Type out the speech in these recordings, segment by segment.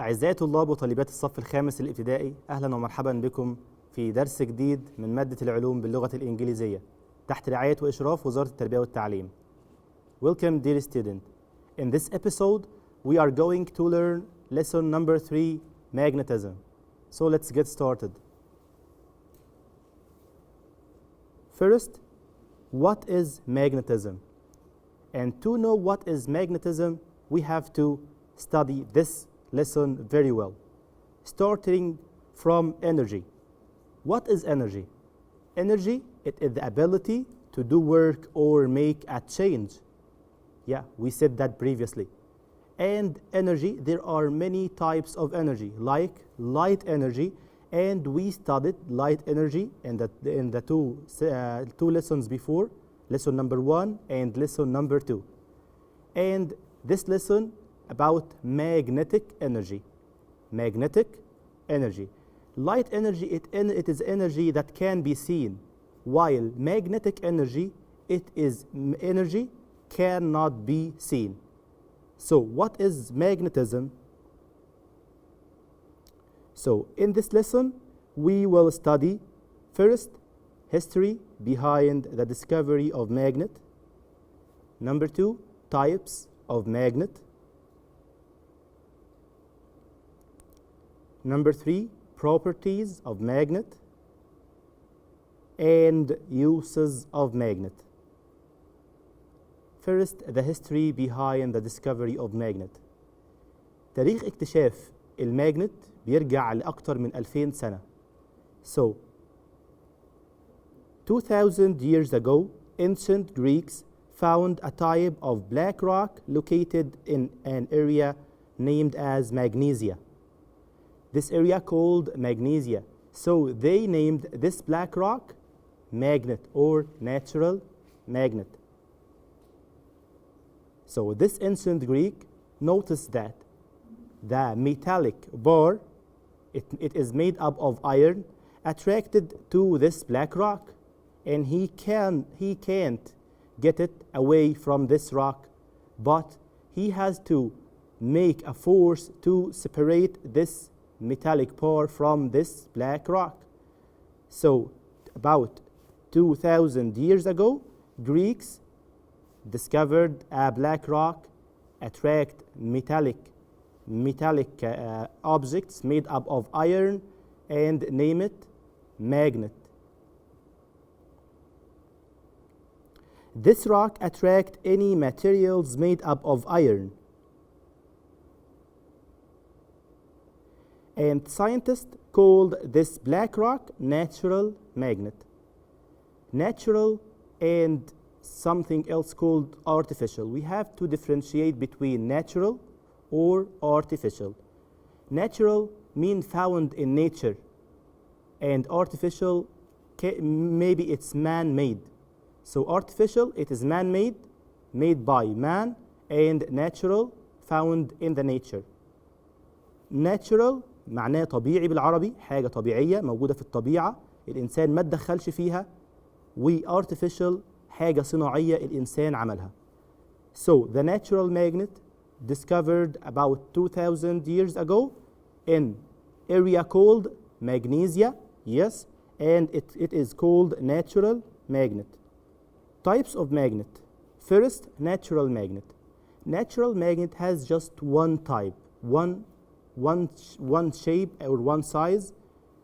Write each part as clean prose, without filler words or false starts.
أعزائي طلاب وطالبات الصف الخامس الابتدائي، أهلا ومرحبا بكم في درس جديد من مادة العلوم باللغة الإنجليزية تحت رعاية وإشراف وزارة التربية والتعليم. Welcome dear student. In this episode we are going to learn lesson number 3, magnetism. So let's get started. First, what is magnetism? And to know what is magnetism, we have to study this lesson very well, starting from energy. What is energy? Energy, it is the ability to do work or make a change. Yeah, we said that previously. And energy, there are many types of energy, like light energy, and we studied light energy in the two lessons before, lesson number 1 and lesson number 2. And this lesson about magnetic energy. Magnetic energy. Light energy, it is energy that can be seen, while magnetic energy, it is energy cannot be seen. So what is magnetism? So in this lesson, we will study first history behind the discovery of magnet. Number 2, types of magnet. Number 3, properties of magnet and uses of magnet. First, the history behind the discovery of magnet. تاريخ اكتشاف الماجنت بيرجع لأكثر من 2000 سنة. So, 2000 years ago, ancient Greeks found a type of black rock located in an area named as Magnesia. This area called Magnesia. So they named this black rock magnet or natural magnet. So this ancient Greek noticed that the metallic bar, it is made up of iron, attracted to this black rock, and he can't get it away from this rock, but he has to make a force to separate this metallic bar from this black rock. So about 2000 years ago, Greeks discovered a black rock attract metallic objects made up of iron and name it magnet. This rock attract any materials made up of iron. And scientists called this black rock natural magnet. Natural and something else called artificial. We have to differentiate between natural or artificial. Natural mean found in nature, and artificial maybe it's man-made. So artificial, it is man-made, made by man, and natural, found in the nature. Natural معناه طبيعي بالعربي، حاجة طبيعية موجودة في الطبيعة الإنسان ما تدخلش فيها، و artificial حاجة صناعية الإنسان عملها. So the natural magnet discovered about 2000 years ago in area called Magnesia, yes, and it is called natural magnet. Types of magnet. First, natural magnet. Natural magnet has just one type, one shape or one size.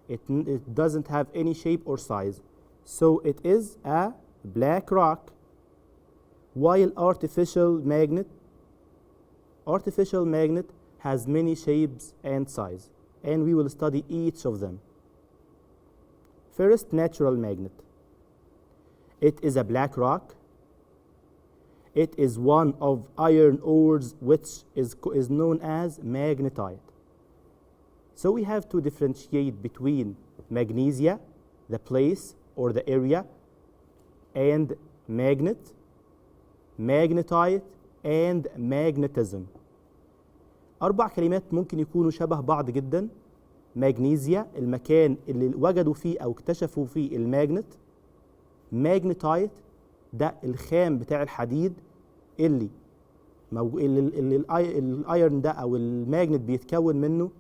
It doesn't have any shape or size. So it is a black rock, while artificial magnet has many shapes and size, and we will study each of them. First, natural magnet. It is a black rock. It is one of iron ores which is known as magnetite. So we have to differentiate between magnesia, the place or the area, and magnet, magnetite, and magnetism. 4 كلمات ممكن يكونوا شبه بعض جدا. مغنيسيا المكان اللي وجدوا فيه أو اكتشفوا فيه الماجنت. magnetite ده الخام بتاع الحديد اللي الايرن ده او الماجنت بيتكون منه.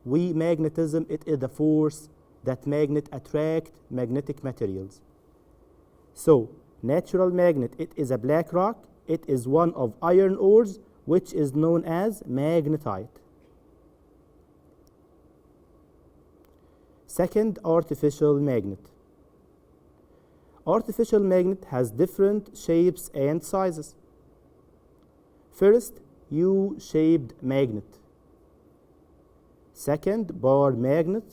we magnetism it is the force that magnet attract magnetic materials. So natural magnet, it is a black rock. It is one of iron ores which is known as magnetite. Second, artificial magnet. Artificial magnet has different shapes and sizes. First, U-shaped magnet. Second, bar magnet,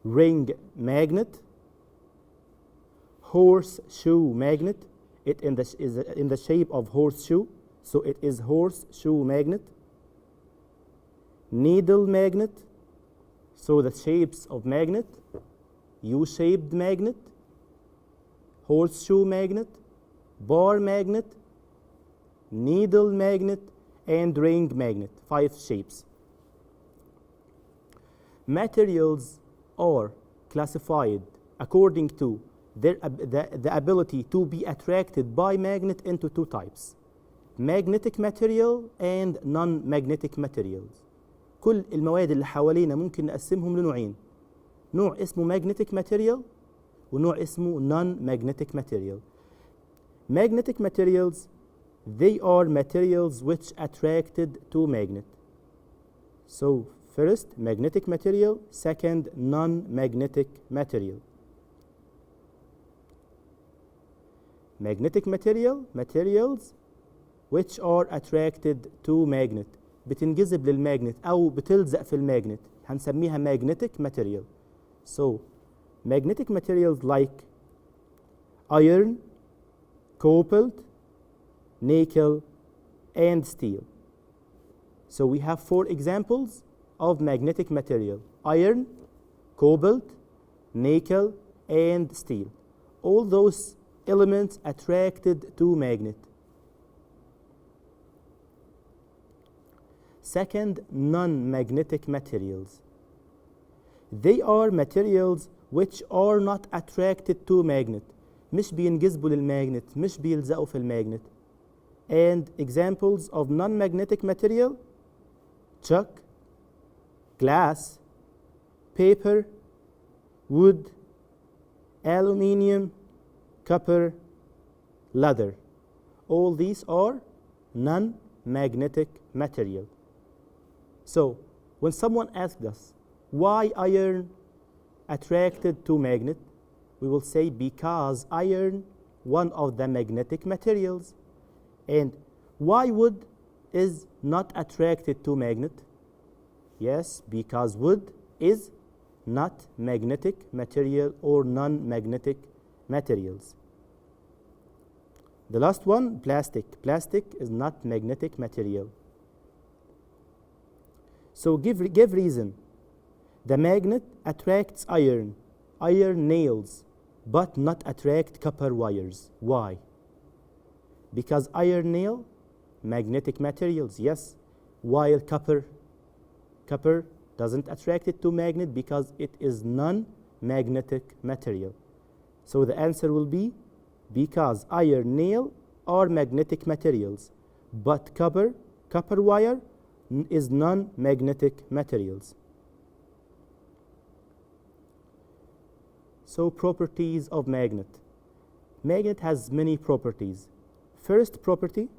ring magnet, horseshoe magnet. It is in the shape of horseshoe, so it is horseshoe magnet. Needle magnet, so the shapes of magnet, U-shaped magnet, horseshoe magnet, bar magnet, needle magnet, and ring magnet. 5 shapes. Materials are classified according to the ability to be attracted by magnet into 2 types: magnetic material and non-magnetic materials. كل المواد اللي حوالينا ممكن نقسمهم لنوعين: نوع اسمه magnetic material ونوع اسمه non-magnetic material. Magnetic materials, they are materials which attracted to magnet. So first, magnetic material. Second, non-magnetic material. Magnetic material, materials which are attracted to magnet. بتنجذب للماجنت أو بتلزق في الماجنت، هنسميها magnetic material. So magnetic materials like iron, cobalt, nickel, and steel. So we have 4 examples of magnetic material: iron, cobalt, nickel, and steel. All those elements attracted to magnet. Second, non-magnetic materials. They are materials which are not attracted to magnet. مش بينجذبوا للماجنت، مش بيلزقوا في الماجنت. And examples of non-magnetic material: chalk, glass, paper, wood, aluminium, copper, leather. All these are non-magnetic material. So when someone asks us why iron attracted to magnet, we will say because iron, one of the magnetic materials. And why wood is not attracted to magnet? Yes, because wood is not magnetic material or non-magnetic materials. The last one, plastic. Plastic is not magnetic material. So give reason. The magnet attracts iron nails, but not attract copper wires. Why? Because iron nail, magnetic materials, yes, while copper doesn't attract it to magnet because it is non-magnetic material. So the answer will be because iron nail are magnetic materials, but copper wire is non-magnetic materials. So properties of magnet. Magnet has many properties. First property,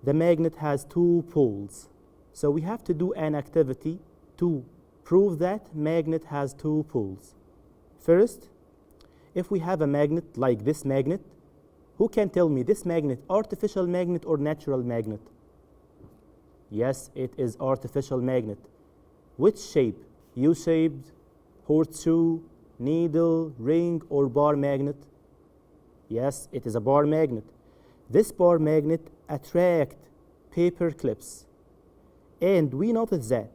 the magnet has 2 poles. So we have to do an activity to prove that magnet has 2 poles. First, if we have a magnet like this magnet, who can tell me this magnet, artificial magnet or natural magnet? Yes, it is artificial magnet. Which shape? U-shaped, horseshoe, needle, ring, or bar magnet? Yes, it is a bar magnet. This bar magnet attracts paper clips. And we notice that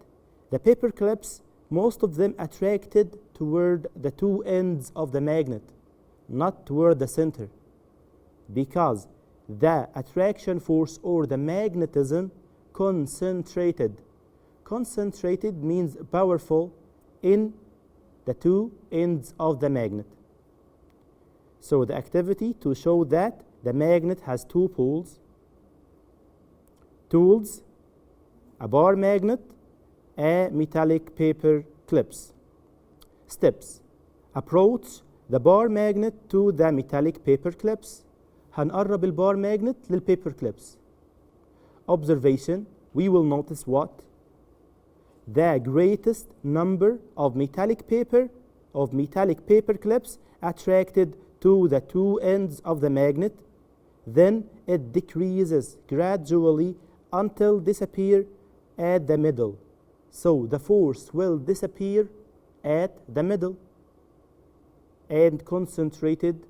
the paper clips, most of them attracted toward the 2 ends of the magnet, not toward the center, because the attraction force or the magnetism concentrated. Concentrated means powerful in the 2 ends of the magnet. So the activity to show that the magnet has 2 poles, tools, a bar magnet, a metallic paper clips. Steps: approach the bar magnet to the metallic paper clips. هنقرب البار magnet للpaper clips. Observation: we will notice what? The greatest number of metallic paper clips attracted to the two ends of the magnet. Then it decreases gradually until disappear at the middle. So the force will disappear at the middle and concentrated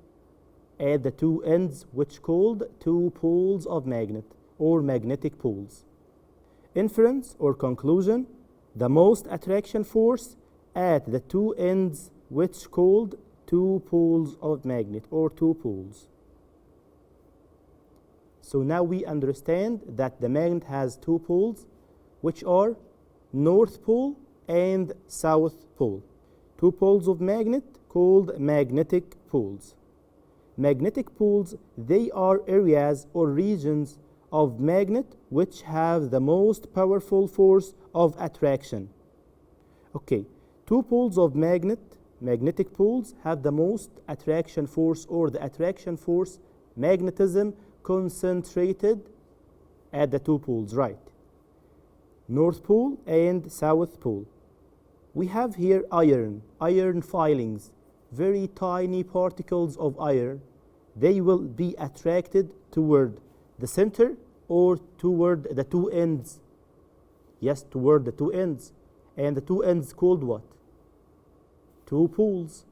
at the two ends, which called two poles of magnet or magnetic poles. Inference or conclusion: the most attraction force at the two ends, which called two poles of magnet or two poles. So now we understand that the magnet has two poles, which are North Pole and South Pole. Two poles of magnet called magnetic poles. Magnetic poles, they are areas or regions of magnet which have the most powerful force of attraction. Okay, two poles of magnetic poles have the most attraction force, or the attraction force, magnetism, concentrated at the two poles, right? North Pole and South Pole. We have here iron filings, very tiny particles of iron. They will be attracted toward the center or toward the two ends. Yes, toward the two ends. And the two ends called what? Two poles,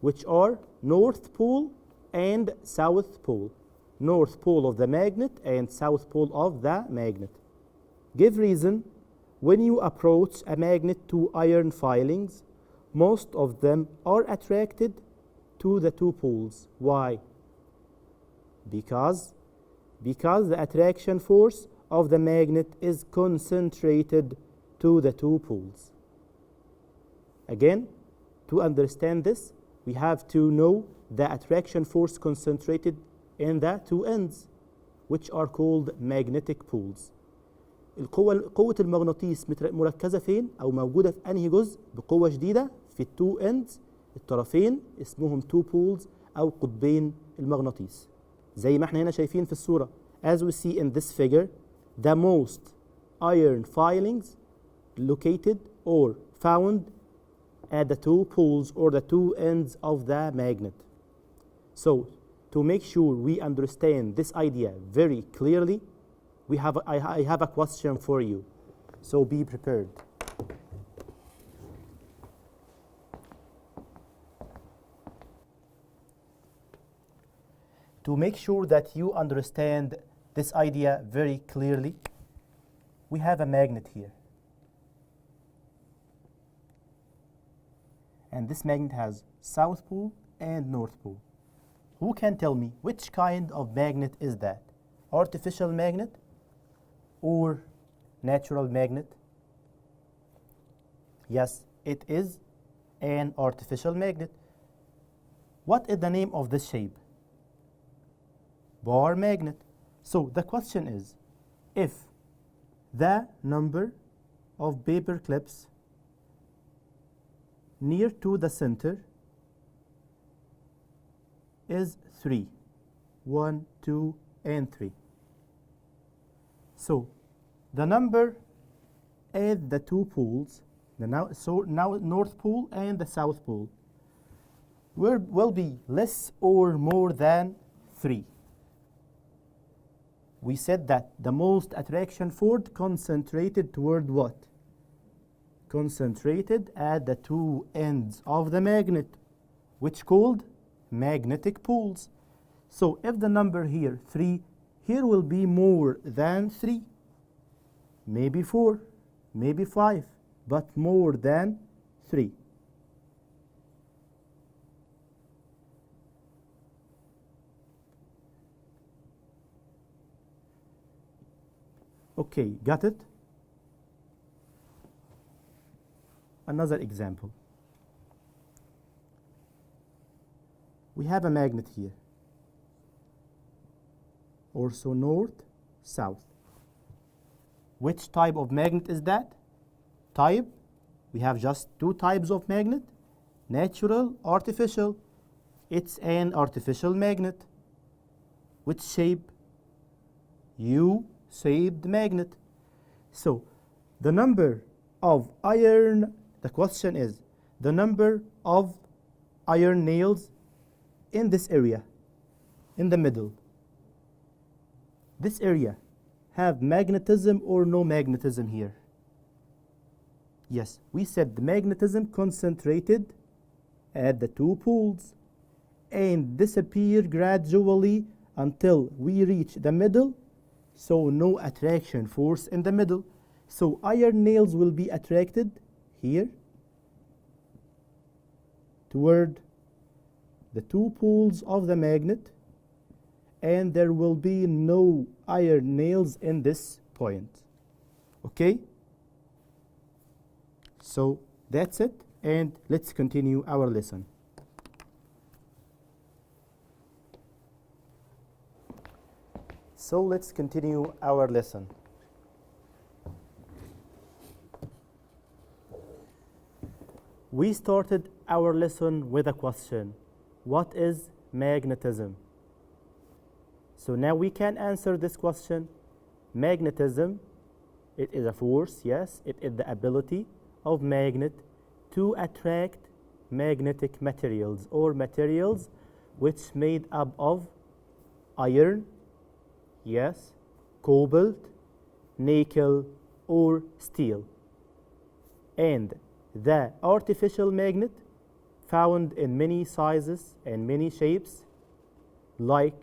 which are North Pole and South Pole. North pole of the magnet and South pole of the magnet. Give reason: when you approach a magnet to iron filings, most of them are attracted to the two poles. Why? Because the attraction force of the magnet is concentrated to the two poles. Again, to understand this, we have to know the attraction force concentrated in the two ends, which are called magnetic poles. قوة المغناطيس مركزة فين أو موجودة في أنهي جزء بقوة شديدة؟ في التو ends، الطرفين اسمهم two poles أو قطبين المغناطيس. زي ما احنا هنا شايفين في الصورة. As we see in this figure, the most iron filings located or found at the two poles or the two ends of the magnet. So, to make sure we understand this idea very clearly, I have a question for you. So be prepared. To make sure that you understand this idea very clearly, we have a magnet here. And this magnet has South Pole and North Pole. Who can tell me which kind of magnet is that? Artificial magnet or natural magnet? Yes, it is an artificial magnet. What is the name of this shape? Bar magnet. So the question is, if the number of paper clips near to the center is 3, 1, 2, and 3. So the number at the two poles, now North Pole and the South Pole, will be less or more than 3. We said that the most attraction force concentrated toward what? Concentrated at the two ends of the magnet, which called magnetic poles. So if the number here 3, here will be more than 3, maybe 4, maybe 5, but more than 3. Okay, got it? Another example. We have a magnet here, also north, south. Which type of magnet is that? Type, we have just two types of magnet, natural, artificial. It's an artificial magnet. Which shape? U-shaped magnet. So the number of iron, the question is, the number of iron nails in this area, in the middle. This area have magnetism or no magnetism here? Yes, we said the magnetism concentrated at the two poles and disappear gradually until we reach the middle, so no attraction force in the middle. So iron nails will be attracted here toward the two poles of the magnet, and there will be no iron nails in this point. Okay? So that's it, and let's continue our lesson. So let's continue our lesson. We started our lesson with a question. What is magnetism? So now we can answer this question. Magnetism, it is a force, yes. It is the ability of magnet to attract magnetic materials or materials which made up of iron, yes, cobalt, nickel, or steel. And the artificial magnet found in many sizes and many shapes, like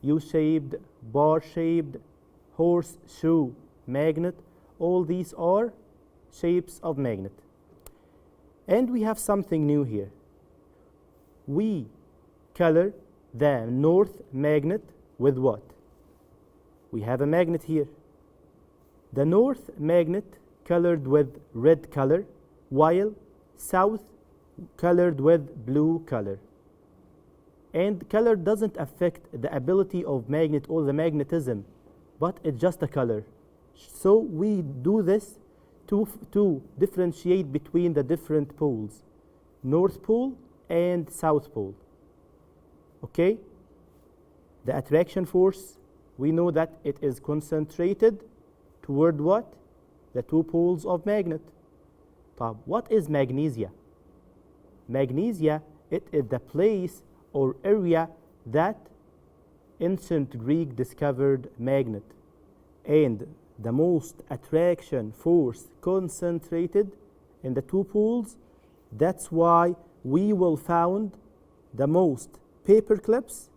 U-shaped, bar-shaped, horseshoe magnet. All these are shapes of magnet. And we have something new here. We color the north magnet with what? We have a magnet here. The north magnet colored with red color, while south colored with blue color. And color doesn't affect the ability of magnet or the magnetism, but it's just a color. So we do this to differentiate between the different poles, North Pole and South Pole. Okay? The attraction force, we know that it is concentrated toward what? The two poles of magnet. What is magnesia? Magnesia, it is the place or area that ancient Greek discovered magnet. And the most attraction force concentrated in the two poles. That's why we will found the most paper clips.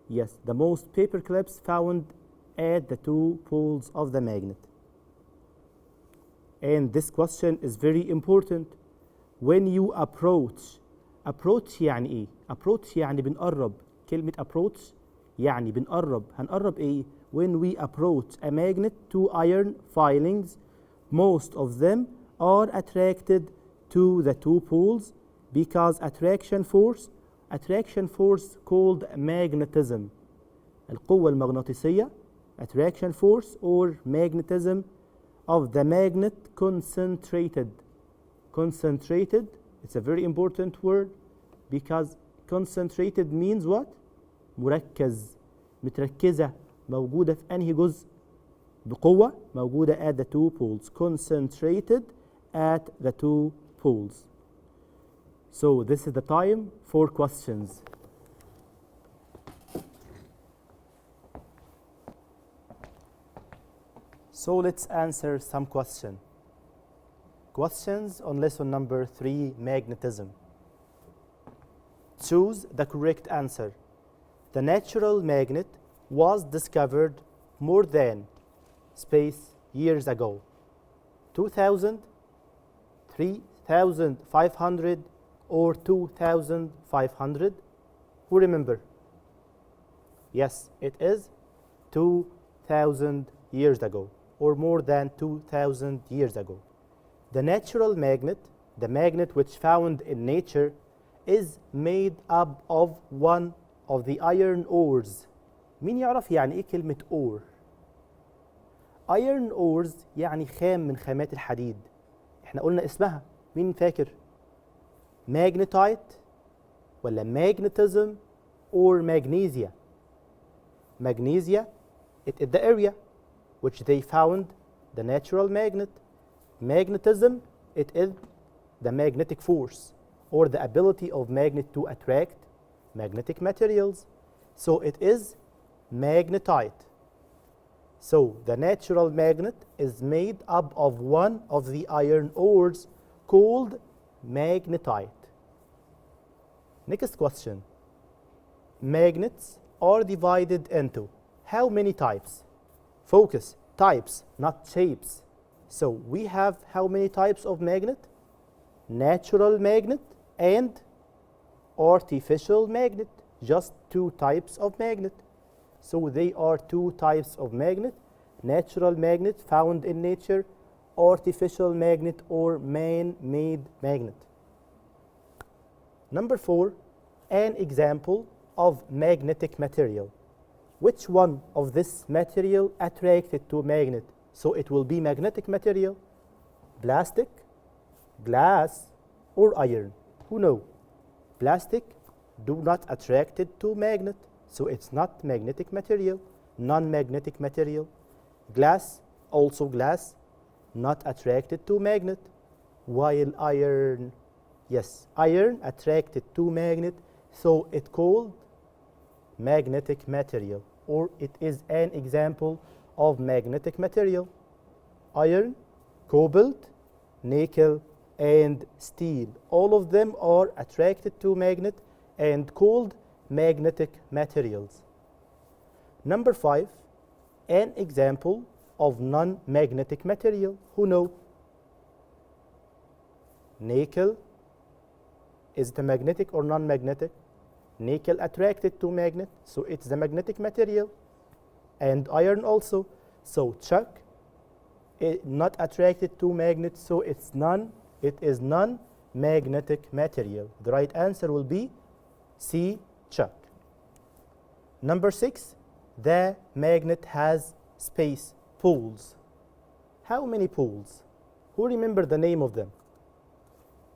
Yes, the most paper clips found at the two poles of the magnet. And this question is very important. When you approach يعني ايه؟ approach يعني بنقرب. كلمة approach يعني بنقرب. هنقرب ايه؟ When we approach a magnet to iron filings, most of them are attracted to the two poles because attraction force called magnetism. القوة المغناطيسية, attraction force or magnetism of the magnet concentrated. Concentrated, it's a very important word because concentrated means what? مركز, متركزة, موجودة في أنهي جزء؟ بقوة, موجودة at the two poles. Concentrated at the two poles. So this is the time for questions. So let's answer some questions. Questions on lesson number 3, magnetism. Choose the correct answer. The natural magnet was discovered more than space years ago. 2000, 3,500, or 2,500? Who remember? Yes, it is 2,000 years ago, or more than 2,000 years ago. The natural magnet, the magnet which found in nature, is made up of one of the iron ores. مين يعرف يعني ايه كلمة ore؟ iron ores يعني خام من خامات الحديد. احنا قلنا اسمها، مين فاكر؟ magnetite ولا magnetism or magnesia؟ Magnesia, it is the area which they found the natural magnet. Magnetism, it is the magnetic force or the ability of magnet to attract magnetic materials. So it is magnetite. So the natural magnet is made up of one of the iron ores called magnetite. Next question. Magnets are divided into how many types? Focus, types, not shapes. So we have how many types of magnet? Natural magnet and artificial magnet. Just two types of magnet. So they are two types of magnet. Natural magnet found in nature, artificial magnet or man-made magnet. Number 4, an example of magnetic material. Which one of this material attracted to magnet? So it will be magnetic material, plastic, glass, or iron. Who know? Plastic do not attracted to magnet, so it's not magnetic material, non-magnetic material. Glass, also glass, not attracted to magnet. While iron, yes, iron attracted to magnet, so it called magnetic material, or it is an example of magnetic material. Iron, cobalt, nickel, and steel. All of them are attracted to magnet and called magnetic materials. Number 5, an example of non-magnetic material. Who know? Nickel, is it a magnetic or non-magnetic? Nickel attracted to magnet, so it's the magnetic material. And iron also. So chuck, not attracted to magnet, so it is non-magnetic material. The right answer will be C, chuck. Number 6, the magnet has space, poles. How many poles? Who remember the name of them?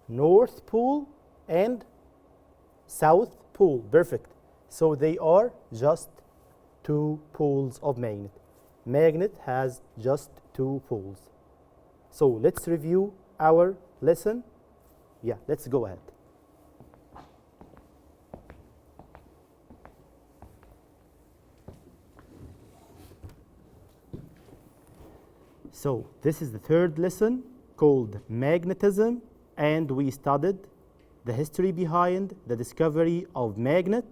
North pole and South pole. Perfect. So they are just two poles of magnet. Magnet has just two poles. So let's review our lesson. Yeah, let's go ahead. So this is the third lesson called magnetism, and we studied the history behind the discovery of magnet.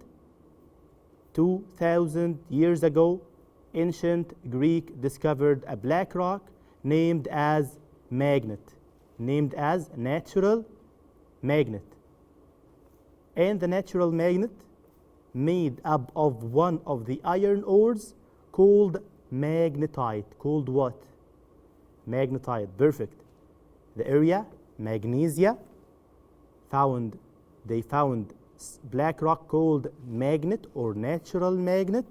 2,000 years ago, ancient Greek discovered a black rock named as magnet, named as natural magnet. And the natural magnet made up of one of the iron ores called magnetite. Called what? Magnetite. Perfect. The area, magnesia, they found black rock called magnet or natural magnet,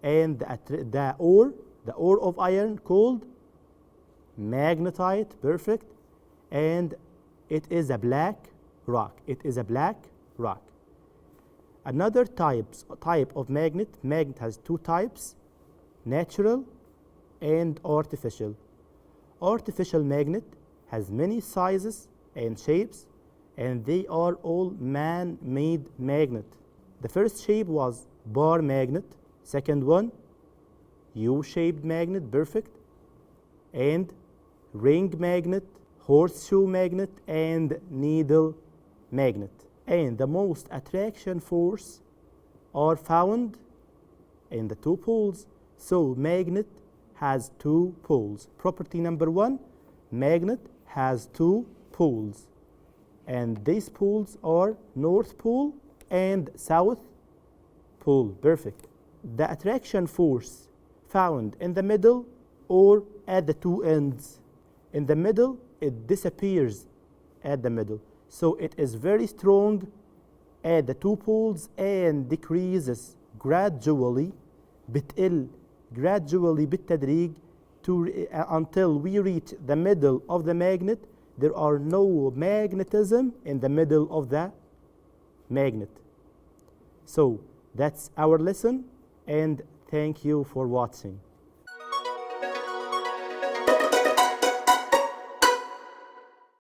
and the ore of iron called magnetite. Perfect. And it is a black rock. It is a black rock. Another type of magnet has two types, natural and artificial. Artificial magnet has many sizes and shapes, and they are all man-made magnet. The first shape was bar magnet. Second one, U-shaped magnet. Perfect. And ring magnet, horseshoe magnet, and needle magnet. And the most attraction force are found in the two poles. So magnet has two poles. Property number 1, magnet has two poles. And these poles are North Pole and South Pole. Perfect. The attraction force found in the middle or at the two ends. In the middle, it disappears at the middle. So it is very strong at the two poles and decreases gradually, بتقل gradually بالتدريج until we reach the middle of the magnet, there are no magnetism in the middle of the magnet. So that's our lesson, and thank you for watching.